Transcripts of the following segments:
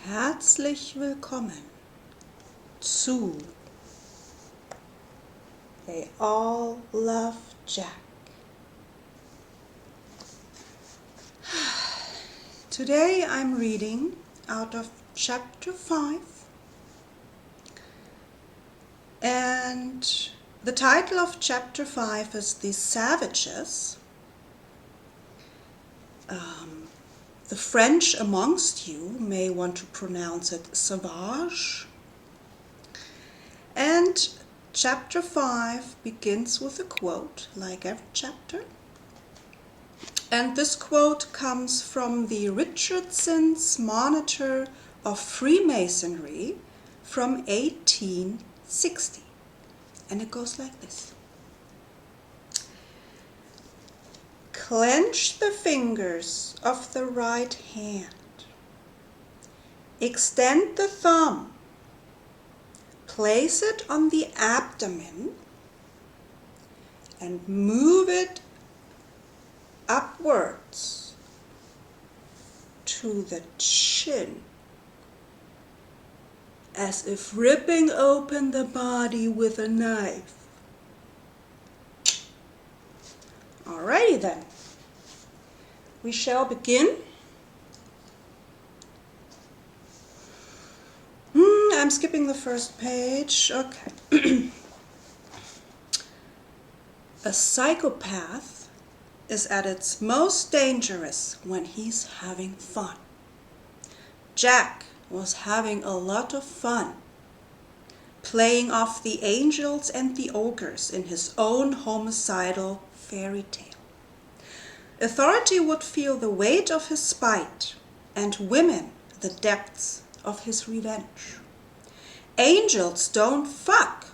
Herzlich willkommen zu They All Love Jack. Today I'm reading out of chapter 5, and the title of chapter 5 is The Savages. The French amongst you may want to pronounce it sauvage. And chapter 5 begins with a quote, like every chapter. And this quote comes from the Richardson's Monitor of Freemasonry from 1860. And it goes like this. Clench the fingers of the right hand. Extend the thumb. Place it on the abdomen and move it upwards to the chin, as if ripping open the body with a knife. Alrighty then, we shall begin. I'm skipping the first page. Okay. A psychopath is at its most dangerous when he's having fun. Jack was having a lot of fun, playing off the angels and the ogres in his own homicidal fairy tale. Authority would feel the weight of his spite, and women the depths of his revenge. Angels don't fuck.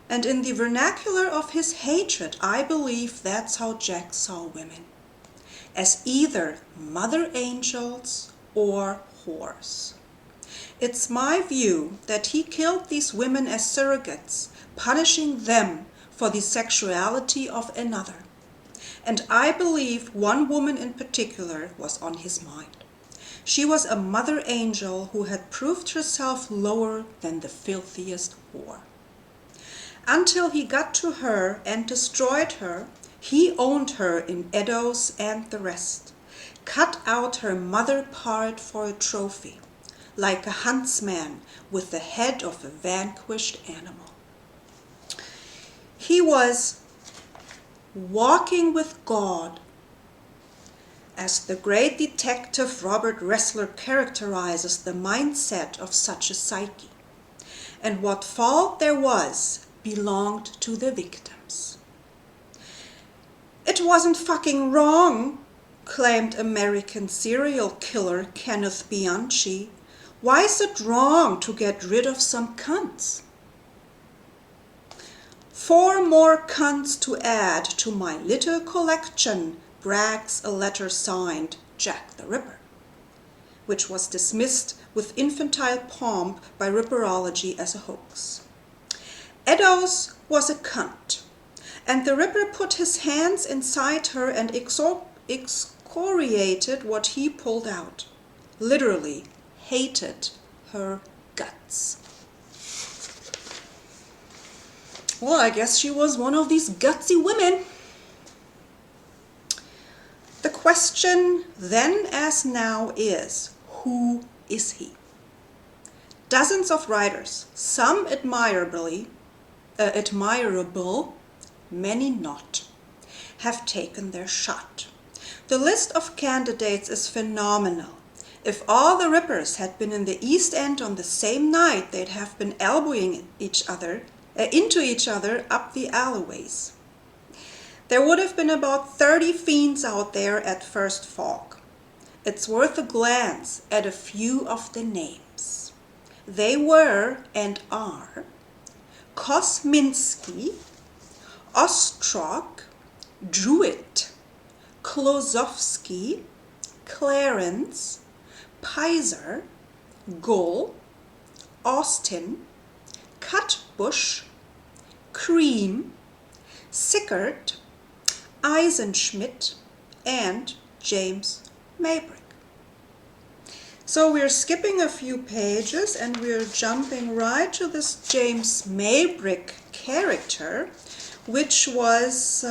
And in the vernacular of his hatred, I believe that's how Jack saw women, as either mother angels or whores. It's my view that he killed these women as surrogates, punishing them for the sexuality of another. And I believe one woman in particular was on his mind. She was a mother angel who had proved herself lower than the filthiest whore. Until he got to her and destroyed her, he owned her in Edos and the rest, cut out her mother part for a trophy, like a huntsman with the head of a vanquished animal. He was walking with God, as the great detective Robert Ressler characterizes the mindset of such a psyche. And what fault there was belonged to the victims. It wasn't fucking wrong, claimed American serial killer Kenneth Bianchi. Why is it wrong to get rid of some cunts? 4 more cunts to add to my little collection, brags a letter signed Jack the Ripper, which was dismissed with infantile pomp by Ripperology as a hoax. Edos was a cunt, and the Ripper put his hands inside her and excoriated what he pulled out. Literally hated her guts. Well, I guess she was one of these gutsy women. The question then as now is, who is he? Dozens of writers, some admirable, many not, have taken their shot. The list of candidates is phenomenal. If all the Rippers had been in the East End on the same night, they'd have been elbowing into each other up the alleyways. There would have been about 30 fiends out there at first fog. It's worth a glance at a few of the names. They were and are Kosminski, Ostrog, Druitt, Klosowski, Clarence, Pizer, Gull, Austin, Cutbush, Cream, Sickert, Eisenschmidt, and James Maybrick. So we're skipping a few pages and we're jumping right to this James Maybrick character, which was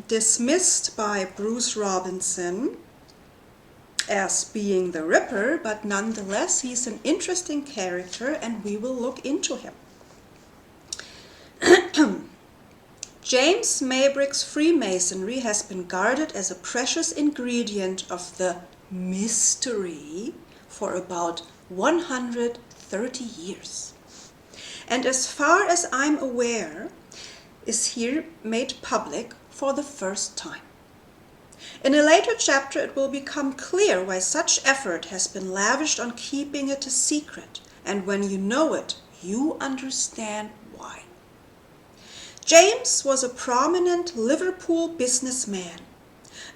dismissed by Bruce Robinson as being the Ripper, but nonetheless he's an interesting character and we will look into him. James Maybrick's Freemasonry has been guarded as a precious ingredient of the mystery for about 130 years. And as far as I'm aware, is here made public for the first time. In a later chapter it will become clear why such effort has been lavished on keeping it a secret, and when you know it, you understand why. James was a prominent Liverpool businessman,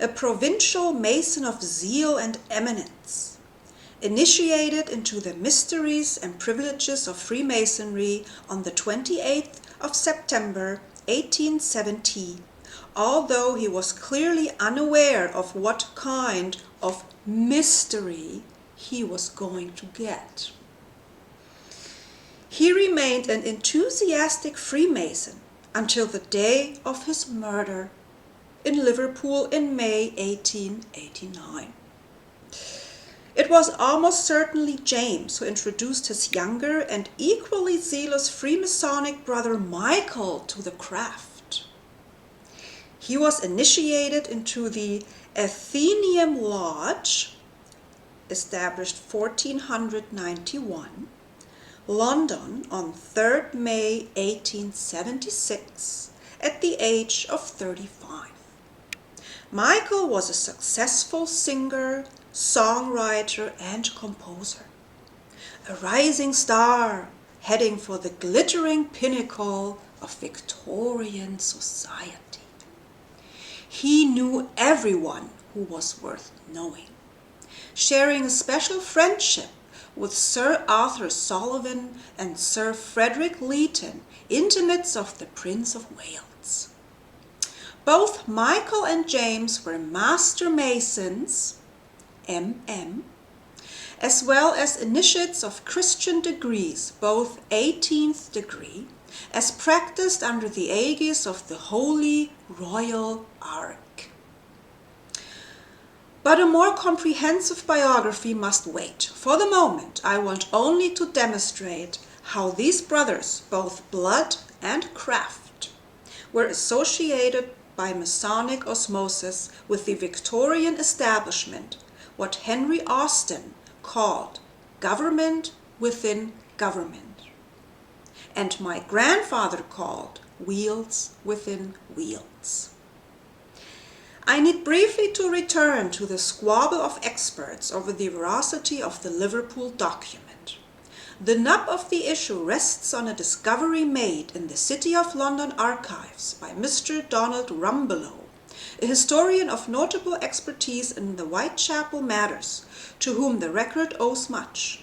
a provincial Mason of zeal and eminence, initiated into the mysteries and privileges of Freemasonry on the 28th of September 1870, although he was clearly unaware of what kind of mystery he was going to get. He remained an enthusiastic Freemason until the day of his murder in Liverpool in May 1889. It was almost certainly James who introduced his younger and equally zealous Freemasonic brother Michael to the craft. He was initiated into the Athenaeum Lodge, established 1491, London on 3rd May 1876, at the age of 35. Michael was a successful singer, songwriter, and composer, a rising star heading for the glittering pinnacle of Victorian society. He knew everyone who was worth knowing, sharing a special friendship with Sir Arthur Sullivan and Sir Frederick Leighton, intimates of the Prince of Wales. Both Michael and James were Master Masons, MM, as well as initiates of Christian degrees, both 18th degree, as practiced under the aegis of the Holy Royal Ark. But a more comprehensive biography must wait. For the moment, I want only to demonstrate how these brothers, both blood and craft, were associated by Masonic osmosis with the Victorian establishment, what Henry Austen called government within government, and my grandfather called wheels within wheels. I need briefly to return to the squabble of experts over the veracity of the Liverpool document. The nub of the issue rests on a discovery made in the City of London archives by Mr. Donald Rumbelow, a historian of notable expertise in the Whitechapel matters, to whom the record owes much.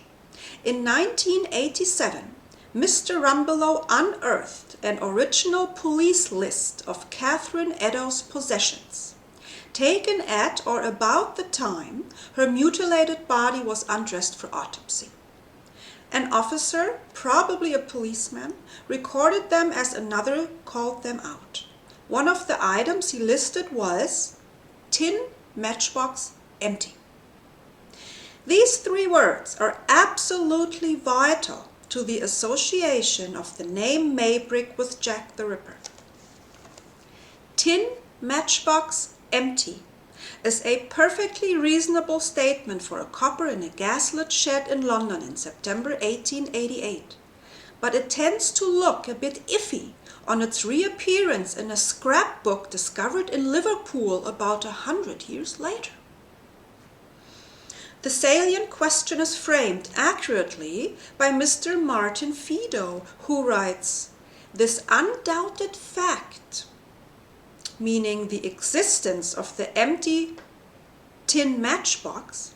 In 1987, Mr. Rumbelow unearthed an original police list of Catherine Eddowes' possessions, taken at or about the time her mutilated body was undressed for autopsy. An officer, probably a policeman, recorded them as another called them out. One of the items he listed was tin matchbox empty. These three words are absolutely vital to the association of the name Maybrick with Jack the Ripper. Tin matchbox empty is a perfectly reasonable statement for a copper in a gaslit shed in London in September 1888, but it tends to look a bit iffy on its reappearance in a scrapbook discovered in Liverpool about 100 years later. The salient question is framed accurately by Mr. Martin Fido, who writes, "This undoubted fact," meaning the existence of the empty tin matchbox,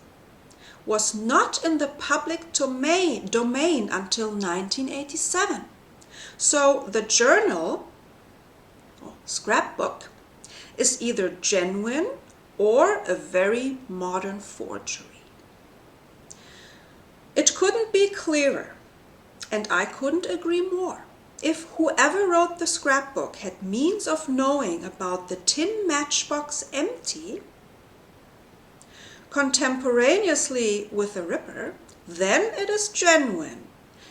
"was not in the public domain until 1987. So the journal, or scrapbook, is either genuine or a very modern forgery." It couldn't be clearer, and I couldn't agree more. If whoever wrote the scrapbook had means of knowing about the tin matchbox empty contemporaneously with the Ripper, then it is genuine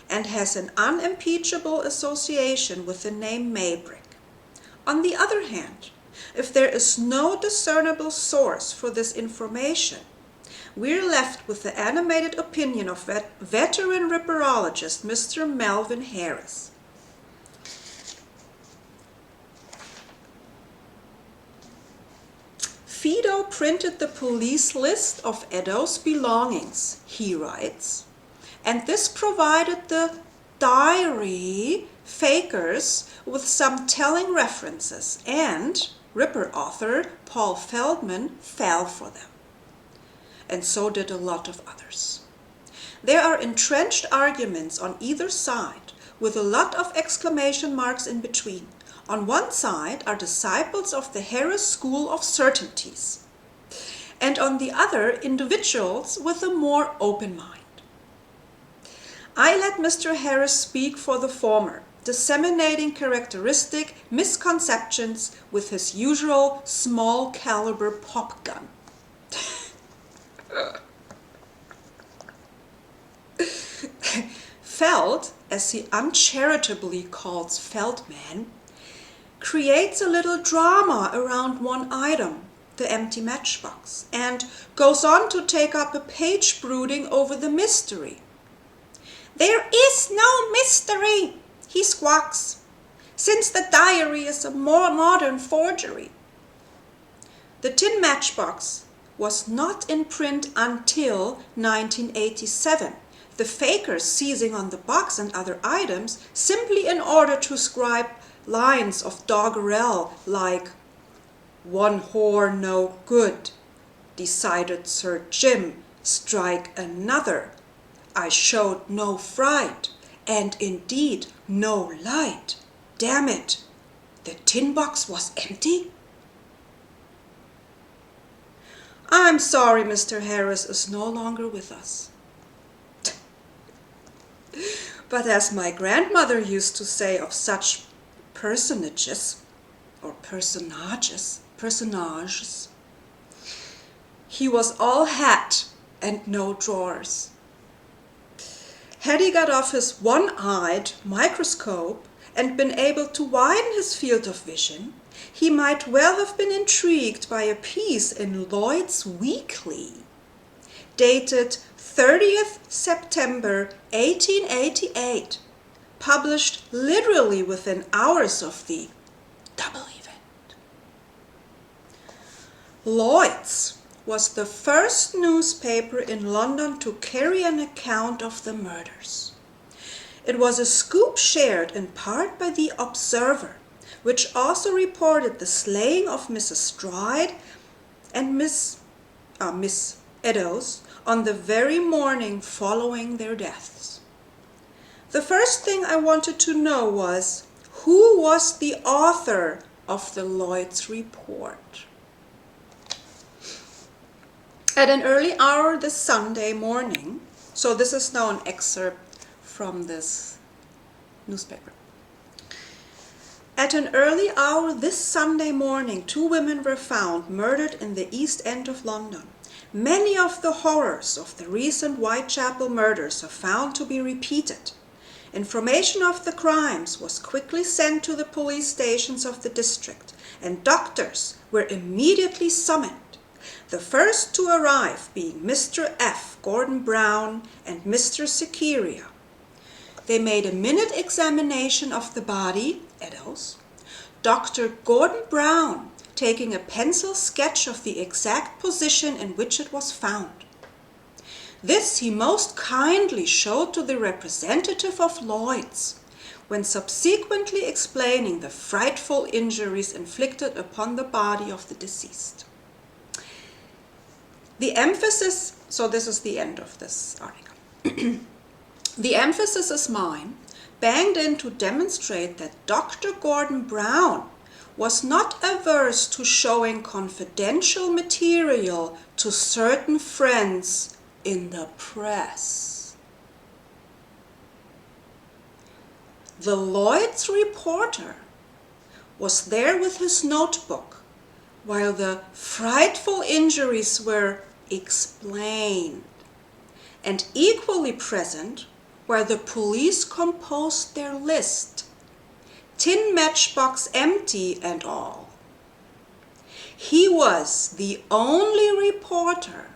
and has an unimpeachable association with the name Maybrick. On the other hand, if there is no discernible source for this information, we're left with the animated opinion of veteran Ripperologist Mr. Melvin Harris. Fido printed the police list of Edo's belongings, he writes, and this provided the diary fakers with some telling references, and Ripper author Paul Feldman fell for them. And so did a lot of others. There are entrenched arguments on either side, with a lot of exclamation marks in between. On one side are disciples of the Harris School of Certainties, and on the other, individuals with a more open mind. I let Mr. Harris speak for the former, disseminating characteristic misconceptions with his usual small caliber pop gun. Feld, as he uncharitably calls Feldman, creates a little drama around one item, the empty matchbox, and goes on to take up a page brooding over the mystery. "There is no mystery," he squawks, "since the diary is a more modern forgery." The tin matchbox was not in print until 1987, the fakers seizing on the box and other items simply in order to scribe lines of doggerel like, "One whore no good, decided Sir Jim, strike another. I showed no fright, and indeed no light. Damn it, the tin box was empty?" I'm sorry Mr. Harris is no longer with us. But as my grandmother used to say of such personages, he was all hat and no drawers. Had he got off his one-eyed microscope and been able to widen his field of vision, he might well have been intrigued by a piece in Lloyd's Weekly, dated 30th September 1888, published literally within hours of the double event. Lloyd's was the first newspaper in London to carry an account of the murders. It was a scoop shared in part by the Observer, which also reported the slaying of Mrs. Stride and Miss Eddowes on the very morning following their deaths. The first thing I wanted to know was, who was the author of the Lloyd's report? At an early hour this Sunday morning, so this is now an excerpt from this newspaper. At an early hour this Sunday morning, 2 women were found murdered in the East End of London. Many of the horrors of the recent Whitechapel murders are found to be repeated. Information of the crimes was quickly sent to the police stations of the district, and doctors were immediately summoned. The first to arrive being Mr. F. Gordon Brown and Mr. Sekeria. They made a minute examination of the body, Eddowes, Dr. Gordon Brown taking a pencil sketch of the exact position in which it was found. This he most kindly showed to the representative of Lloyd's, when subsequently explaining the frightful injuries inflicted upon the body of the deceased. The emphasis, so this is the end of this article. The emphasis is mine, banged in to demonstrate that Dr. Gordon Brown was not averse to showing confidential material to certain friends in the press. the Lloyd's reporter was there with his notebook while the frightful injuries were explained, and equally present where the police composed their list, tin matchbox empty and all. He was the only reporter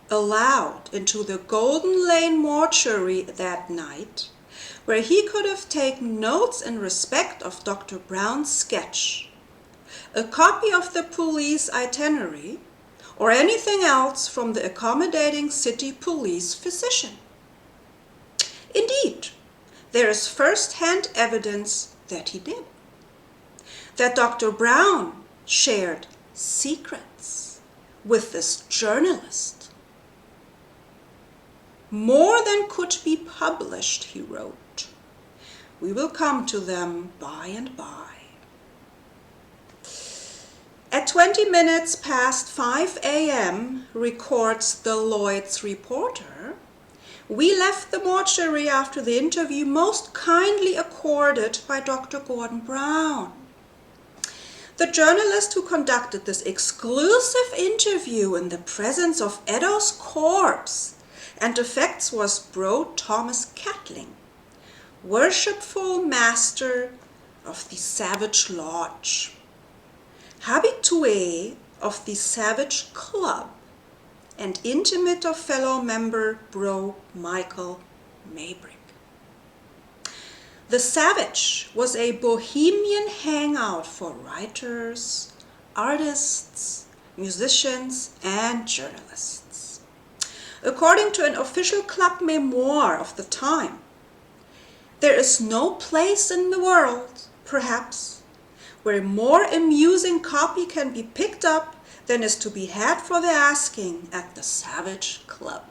allowed into the Golden Lane mortuary that night, where he could have taken notes in respect of Dr. Brown's sketch, a copy of the police itinerary, or anything else from the accommodating city police physician. Indeed, there is first-hand evidence that he did, that Dr. Brown shared secrets with this journalist. More than could be published, he wrote. We will come to them by and by. At 20 minutes past 5 a.m., records the Lloyd's reporter, we left the mortuary after the interview most kindly accorded by Dr. Gordon Brown. The journalist who conducted this exclusive interview in the presence of Edo's corpse and effects was Bro Thomas Catling, worshipful master of the Savage Lodge, habitué of the Savage Club, and intimate of fellow member Bro Michael Maybrick. The Savage was a bohemian hangout for writers, artists, musicians, and journalists. According to an official club memoir of the time, there is no place in the world, perhaps, where more amusing copy can be picked up than is to be had for the asking at the Savage Club.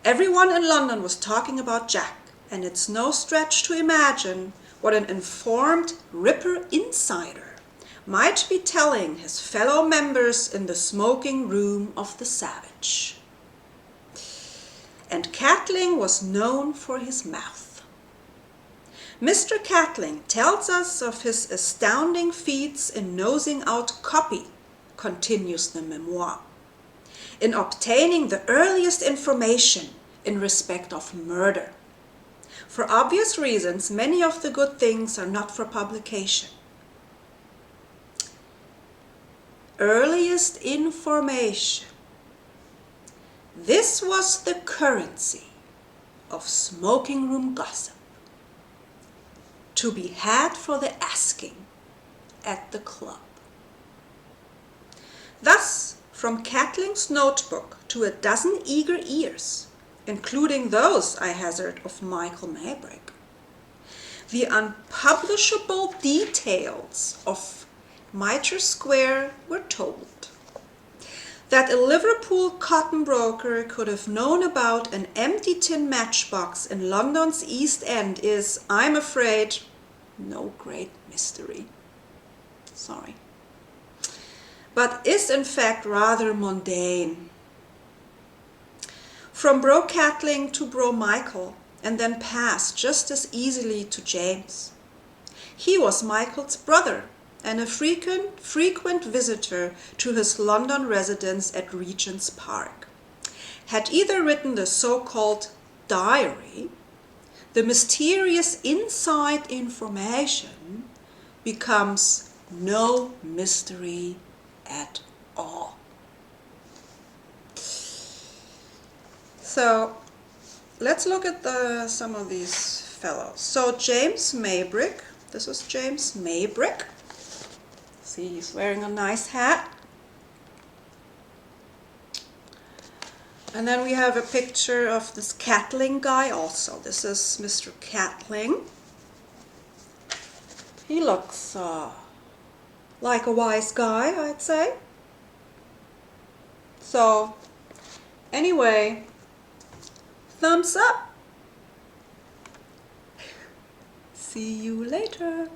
Everyone in London was talking about Jack, and it's no stretch to imagine what an informed Ripper insider might be telling his fellow members in the smoking room of the Savage. And Catling was known for his mouth. Mr. Catling tells us of his astounding feats in nosing out copy, continues the memoir, in obtaining the earliest information in respect of murder. For obvious reasons, many of the good things are not for publication. Earliest information. This was the currency of smoking room gossip, to be had for the asking at the club. Thus, from Catling's notebook to a dozen eager ears, including those, I hazard, of Michael Maybrick, the unpublishable details of Mitre Square were told. That a Liverpool cotton broker could have known about an empty tin matchbox in London's East End is, I'm afraid, no great mystery. Sorry. But is in fact rather mundane. From Bro Catling to Bro Michael, and then passed just as easily to James. He was Michael's brother, and a frequent visitor to his London residence at Regent's Park, had either written the so-called diary, the mysterious inside information becomes no mystery at all. So let's look at some of these fellows. So James Maybrick, this is James Maybrick. See, he's wearing a nice hat. And then we have a picture of this Catling guy also. This is Mr. Catling. He looks like a wise guy, I'd say. So, anyway, thumbs up. See you later.